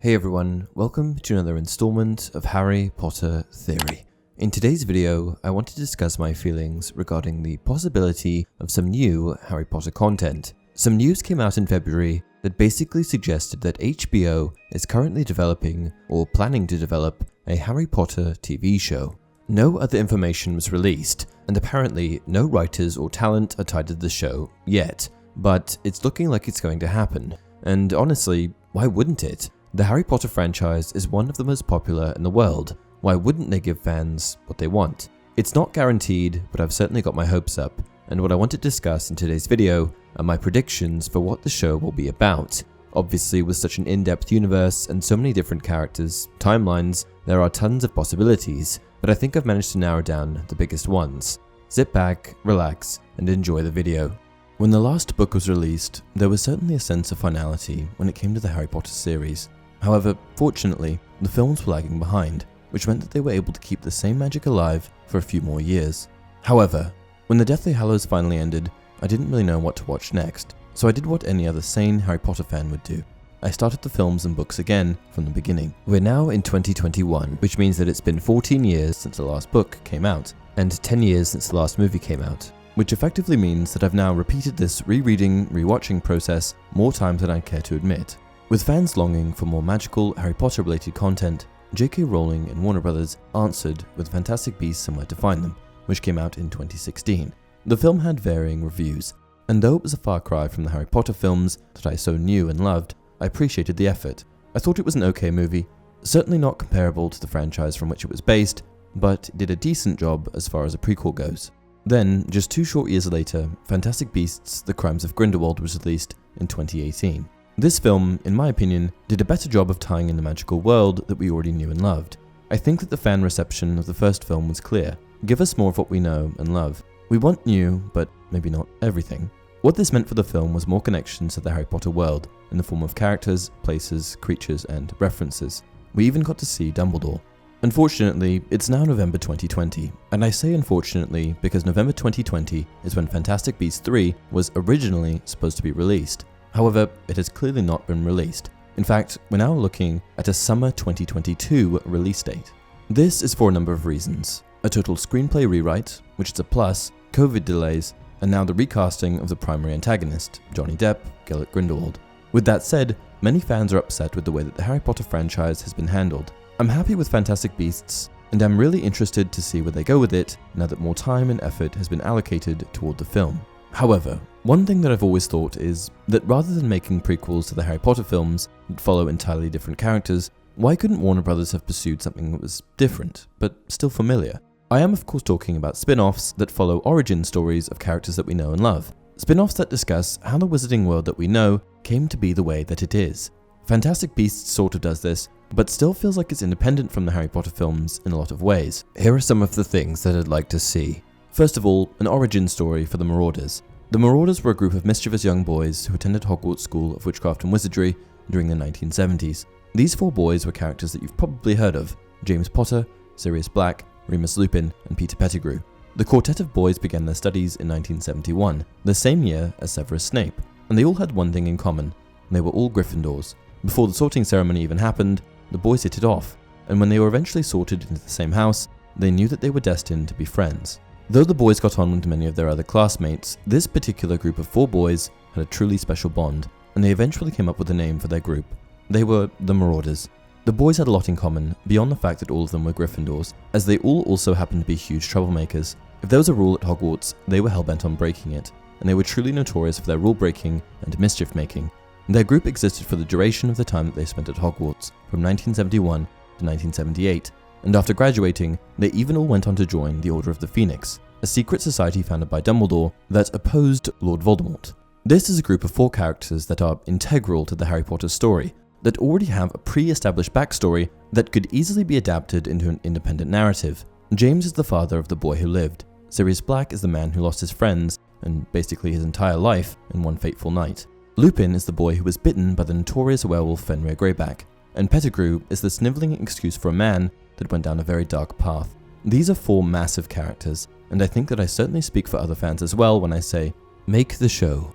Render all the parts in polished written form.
Hey everyone, welcome to another installment of Harry Potter Theory. In today's video, I want to discuss my feelings regarding the possibility of some new Harry Potter content. Some news came out in February that basically suggested that HBO is currently developing or planning to develop a Harry Potter TV show. No other information was released, and apparently no writers or talent are tied to the show yet, but it's looking like it's going to happen. And honestly, why wouldn't it? The Harry Potter franchise is one of the most popular in the world. Why wouldn't they give fans what they want? It's not guaranteed, but I've certainly got my hopes up, and what I want to discuss in today's video are my predictions for what the show will be about. Obviously, with such an in-depth universe and so many different characters, timelines, there are tons of possibilities, but I think I've managed to narrow down the biggest ones. Sit back, relax, and enjoy the video. When the last book was released, there was certainly a sense of finality when it came to the Harry Potter series. However, fortunately, the films were lagging behind, which meant that they were able to keep the same magic alive for a few more years. However, when the Deathly Hallows finally ended, I didn't really know what to watch next, so I did what any other sane Harry Potter fan would do. I started the films and books again from the beginning. We're now in 2021, which means that it's been 14 years since the last book came out, and 10 years since the last movie came out, which effectively means that I've now repeated this rereading, rewatching process more times than I care to admit. With fans longing for more magical Harry Potter related content, J.K. Rowling and Warner Brothers answered with Fantastic Beasts and Where to Find Them, which came out in 2016. The film had varying reviews, and though it was a far cry from the Harry Potter films that I so knew and loved, I appreciated the effort. I thought it was an okay movie, certainly not comparable to the franchise from which it was based, but did a decent job as far as a prequel goes. Then, just 2 short years later, Fantastic Beasts: The Crimes of Grindelwald was released in 2018. This film, in my opinion, did a better job of tying in the magical world that we already knew and loved. I think that the fan reception of the first film was clear. Give us more of what we know and love. We want new, but maybe not everything. What this meant for the film was more connections to the Harry Potter world, in the form of characters, places, creatures, and references. We even got to see Dumbledore. Unfortunately, it's now November 2020, and I say unfortunately because November 2020 is when Fantastic Beasts 3 was originally supposed to be released. However, it has clearly not been released. In fact, we're now looking at a summer 2022 release date. This is for a number of reasons. A total screenplay rewrite, which is a plus, COVID delays, and now the recasting of the primary antagonist, Johnny Depp, Gellert Grindelwald. With that said, many fans are upset with the way that the Harry Potter franchise has been handled. I'm happy with Fantastic Beasts, and I'm really interested to see where they go with it now that more time and effort has been allocated toward the film. However, one thing that I've always thought is that rather than making prequels to the Harry Potter films that follow entirely different characters, why couldn't Warner Brothers have pursued something that was different, but still familiar? I am of course talking about spin-offs that follow origin stories of characters that we know and love. Spin-offs that discuss how the wizarding world that we know came to be the way that it is. Fantastic Beasts sort of does this, but still feels like it's independent from the Harry Potter films in a lot of ways. Here are some of the things that I'd like to see. First of all, an origin story for the Marauders. The Marauders were a group of mischievous young boys who attended Hogwarts School of Witchcraft and Wizardry during the 1970s. These 4 boys were characters that you've probably heard of: James Potter, Sirius Black, Remus Lupin, and Peter Pettigrew. The quartet of boys began their studies in 1971, the same year as Severus Snape, and they all had one thing in common: they were all Gryffindors. Before the sorting ceremony even happened, the boys hit it off, and when they were eventually sorted into the same house, they knew that they were destined to be friends. Though the boys got on with many of their other classmates, this particular group of 4 boys had a truly special bond, and they eventually came up with a name for their group. They were the Marauders. The boys had a lot in common, beyond the fact that all of them were Gryffindors, as they all also happened to be huge troublemakers. If there was a rule at Hogwarts, they were hellbent on breaking it, and they were truly notorious for their rule-breaking and mischief-making. Their group existed for the duration of the time that they spent at Hogwarts, from 1971 to 1978, and after graduating, they even all went on to join the Order of the Phoenix, a secret society founded by Dumbledore that opposed Lord Voldemort. This is a group of 4 characters that are integral to the Harry Potter story, that already have a pre-established backstory that could easily be adapted into an independent narrative. James is the father of the boy who lived. Sirius Black is the man who lost his friends, and basically his entire life, in one fateful night. Lupin is the boy who was bitten by the notorious werewolf Fenrir Greyback, and Pettigrew is the sniveling excuse for a man that went down a very dark path. These are 4 massive characters, and I think that I certainly speak for other fans as well when I say, make the show.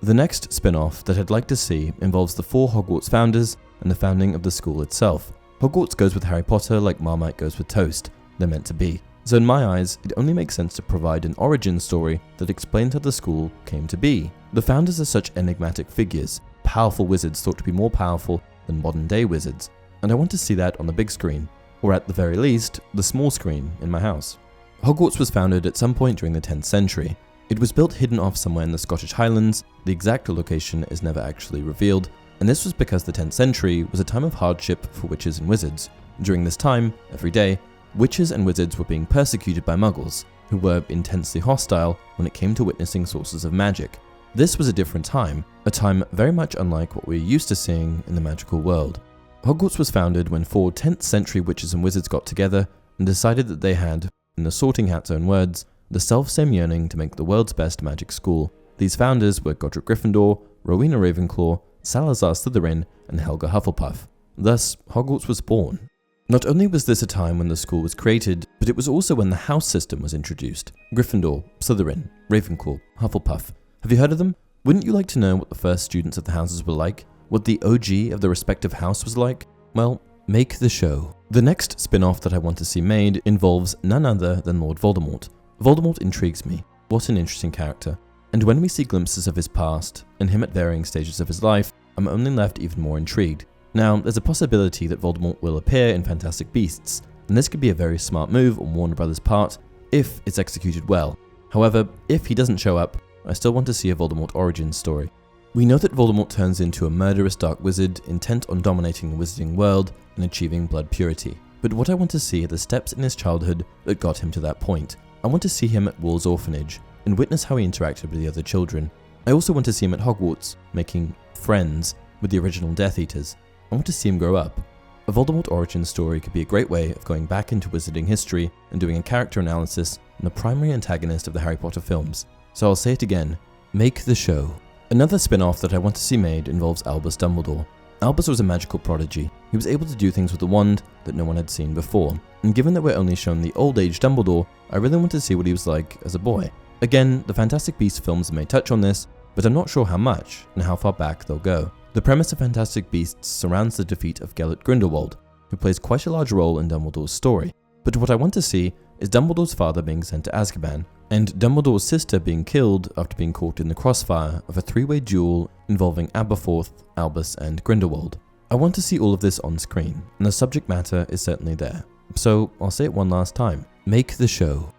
The next spin-off that I'd like to see involves the 4 Hogwarts founders and the founding of the school itself. Hogwarts goes with Harry Potter like Marmite goes with toast. They're meant to be. So in my eyes, it only makes sense to provide an origin story that explains how the school came to be. The founders are such enigmatic figures, powerful wizards thought to be more powerful than modern day wizards, and I want to see that on the big screen, or at the very least, the small screen in my house. Hogwarts was founded at some point during the 10th century. It was built hidden off somewhere in the Scottish Highlands. The exact location is never actually revealed, and this was because the 10th century was a time of hardship for witches and wizards. During this time, every day, witches and wizards were being persecuted by muggles, who were intensely hostile when it came to witnessing sources of magic. This was a different time, a time very much unlike what we're used to seeing in the magical world. Hogwarts was founded when 4 10th century witches and wizards got together and decided that they had, in the Sorting Hat's own words, the self-same yearning to make the world's best magic school. These founders were Godric Gryffindor, Rowena Ravenclaw, Salazar Slytherin, and Helga Hufflepuff. Thus, Hogwarts was born. Not only was this a time when the school was created, but it was also when the house system was introduced. Gryffindor, Slytherin, Ravenclaw, Hufflepuff. Have you heard of them? Wouldn't you like to know what the first students of the houses were like? What the OG of the respective house was like? Well, make the show. The next spin-off that I want to see made involves none other than Lord Voldemort. Voldemort intrigues me. What an interesting character. And when we see glimpses of his past, and him at varying stages of his life, I'm only left even more intrigued. Now, there's a possibility that Voldemort will appear in Fantastic Beasts, and this could be a very smart move on Warner Brothers' part, if it's executed well. However, if he doesn't show up, I still want to see a Voldemort Origins story. We know that Voldemort turns into a murderous dark wizard intent on dominating the wizarding world and achieving blood purity. But what I want to see are the steps in his childhood that got him to that point. I want to see him at Wall's orphanage and witness how he interacted with the other children. I also want to see him at Hogwarts, making friends with the original Death Eaters. I want to see him grow up. A Voldemort origin story could be a great way of going back into wizarding history and doing a character analysis on the primary antagonist of the Harry Potter films. So I'll say it again, make the show. Another spin-off that I want to see made involves Albus Dumbledore. Albus was a magical prodigy. He was able to do things with a wand that no one had seen before, and given that we're only shown the old age Dumbledore, I really want to see what he was like as a boy. Again, the Fantastic Beasts films may touch on this, but I'm not sure how much and how far back they'll go. The premise of Fantastic Beasts surrounds the defeat of Gellert Grindelwald, who plays quite a large role in Dumbledore's story. But what I want to see is Dumbledore's father being sent to Azkaban, and Dumbledore's sister being killed after being caught in the crossfire of a 3-way duel involving Aberforth, Albus, and Grindelwald. I want to see all of this on screen, and the subject matter is certainly there. So I'll say it one last time, make the show.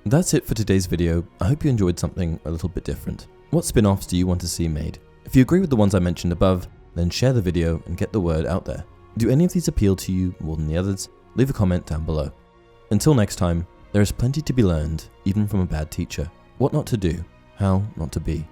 That's it for today's video. I hope you enjoyed something a little bit different. What spin-offs do you want to see made? If you agree with the ones I mentioned above, then share the video and get the word out there. Do any of these appeal to you more than the others? Leave a comment down below. Until next time, there is plenty to be learned, even from a bad teacher. What not to do, how not to be.